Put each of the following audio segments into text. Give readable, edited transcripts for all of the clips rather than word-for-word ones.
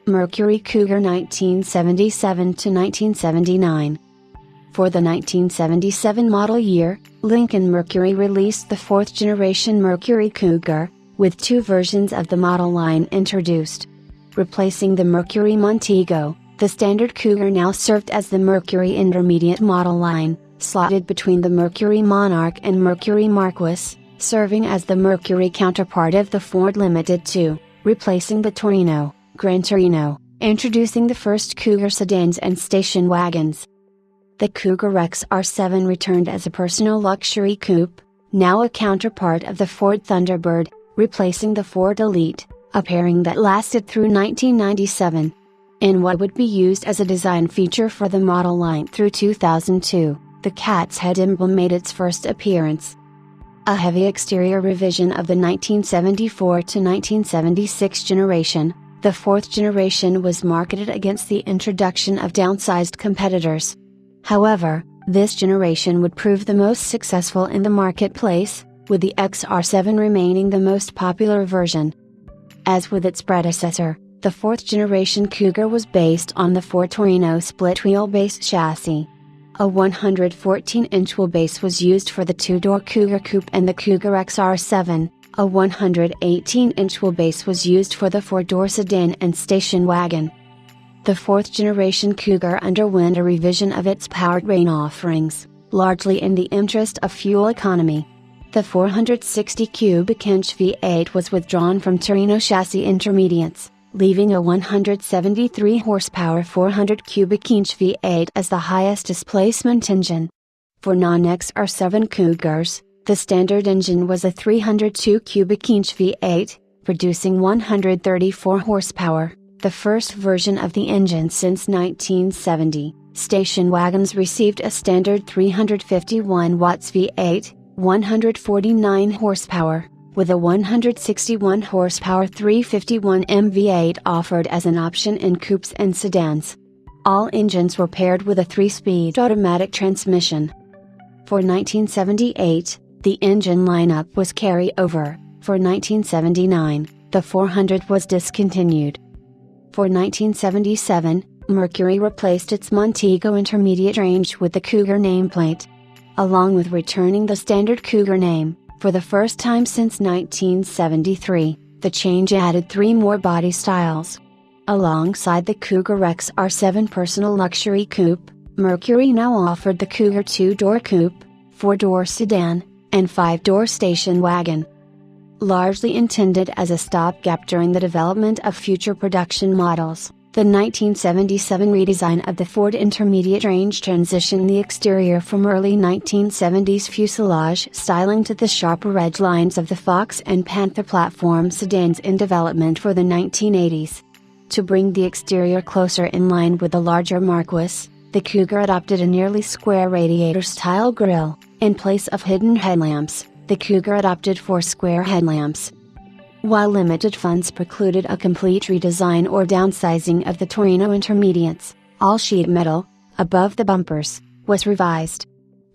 Mercury Cougar 1977 to 1979. For the 1977 model year, Lincoln Mercury released the fourth generation Mercury Cougar, with two versions of the model line introduced. Replacing the Mercury Montego, the standard Cougar now served as the Mercury Intermediate model line, slotted between the Mercury Monarch and Mercury Marquis, serving as the Mercury counterpart of the Ford Limited II, replacing the Torino, Gran Torino, introducing the first Cougar sedans and station wagons. The Cougar XR7 returned as a personal luxury coupe, now a counterpart of the Ford Thunderbird, replacing the Ford Elite, a pairing that lasted through 1997. In what would be used as a design feature for the model line through 2002, the cat's head emblem made its first appearance. A heavy exterior revision of the 1974 to 1976 generation, the fourth generation was marketed against the introduction of downsized competitors. However, this generation would prove the most successful in the marketplace, with the XR7 remaining the most popular version. As with its predecessor, the fourth generation Cougar was based on the Ford Torino split wheelbase chassis. A 114-inch wheelbase was used for the two-door Cougar Coupe and the Cougar XR7, a 118-inch wheelbase was used for the four-door sedan and station wagon. The fourth generation Cougar underwent a revision of its powertrain offerings, largely in the interest of fuel economy. The 460 cubic inch V8 was withdrawn from Torino chassis intermediates, leaving a 173 horsepower 400 cubic inch V8 as the highest displacement engine. For non-XR7 Cougars, the standard engine was a 302 cubic inch V8, producing 134 horsepower, the first version of the engine since 1970. Station wagons received a standard 351 watts V8, 149 horsepower, with a 161 horsepower 351M V8 offered as an option in coupes and sedans. All engines were paired with a 3-speed automatic transmission. For 1978, the engine lineup was carryover. For 1979, the 400 was discontinued. For 1977, Mercury replaced its Montego intermediate range with the Cougar nameplate. Along with returning the standard Cougar name, for the first time since 1973, the change added 3 more body styles. Alongside the Cougar XR7 personal luxury coupe, Mercury now offered the Cougar 2-door coupe, 4-door sedan, and 5-door station wagon. Largely intended as a stopgap during the development of future production models, the 1977 redesign of the Ford Intermediate range transitioned the exterior from early 1970s fuselage styling to the sharper edge lines of the Fox and Panther platform sedans in development for the 1980s. To bring the exterior closer in line with the larger Marquis, the Cougar adopted a nearly square radiator-style grille. In place of hidden headlamps, the Cougar adopted 4 square headlamps. While limited funds precluded a complete redesign or downsizing of the Torino intermediates, all sheet metal, above the bumpers, was revised.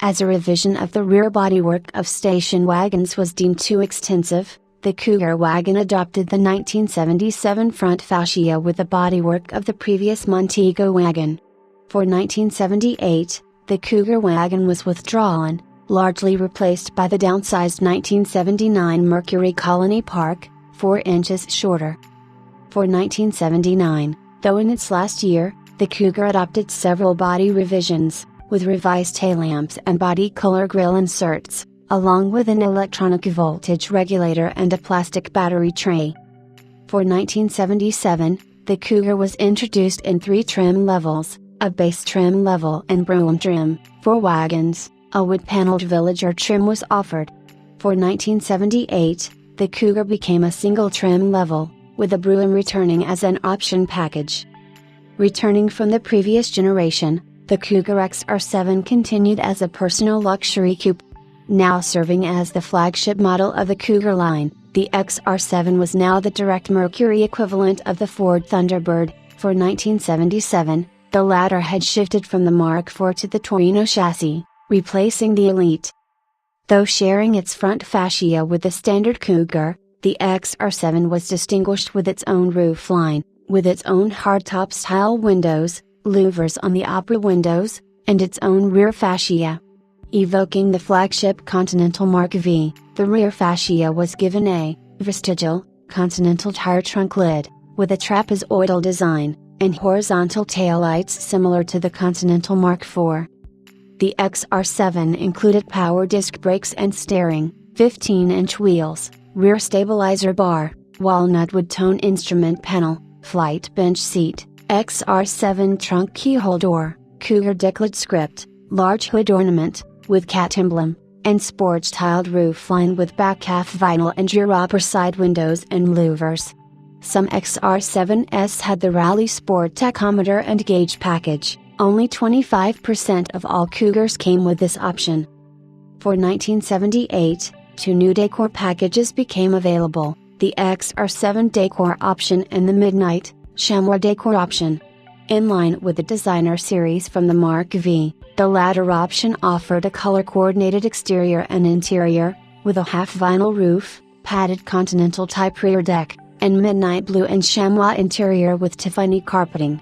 As a revision of the rear bodywork of station wagons was deemed too extensive, the Cougar wagon adopted the 1977 front fascia with the bodywork of the previous Montego wagon. For 1978, the Cougar wagon was withdrawn, largely replaced by the downsized 1979 Mercury Colony Park, 4 inches shorter. For 1979, though in its last year, the Cougar adopted several body revisions, with revised taillamps and body color grille inserts, along with an electronic voltage regulator and a plastic battery tray. For 1977, the Cougar was introduced in 3 trim levels, a base trim level and brougham trim. For wagons, a wood-paneled villager trim was offered. For 1978, the Cougar became a single trim level, with the brougham returning as an option package. Returning from the previous generation, the Cougar XR7 continued as a personal luxury coupe. Now serving as the flagship model of the Cougar line, the XR7 was now the direct Mercury equivalent of the Ford Thunderbird. For 1977, the latter had shifted from the Mark IV to the Torino chassis, replacing the Elite. Though sharing its front fascia with the standard Cougar, the XR7 was distinguished with its own roofline, With its own hardtop style windows, louvers on the upper windows, and its own rear fascia. Evoking the flagship Continental Mark V, the rear fascia was given a vestigial, Continental tire trunk lid, with a trapezoidal design, and horizontal taillights similar to the Continental Mark IV. The XR7 included power disc brakes and steering, 15-inch wheels, rear stabilizer bar, walnut wood tone instrument panel, flight bench seat, XR7 trunk keyhole door, Cougar decklid script, large hood ornament, with cat emblem, and sports tiled roof line with back half vinyl and rear upper side windows and louvers. Some XR7s had the Rally Sport tachometer and gauge package. Only 25% of all Cougars came with this option. For 1978, 2 new decor packages became available, the XR7 decor option and the Midnight Chamois decor option. In line with the designer series from the Mark V, the latter option offered a color-coordinated exterior and interior, with a half-vinyl roof, padded Continental-type rear deck, and midnight blue and chamois interior with Tiffany carpeting.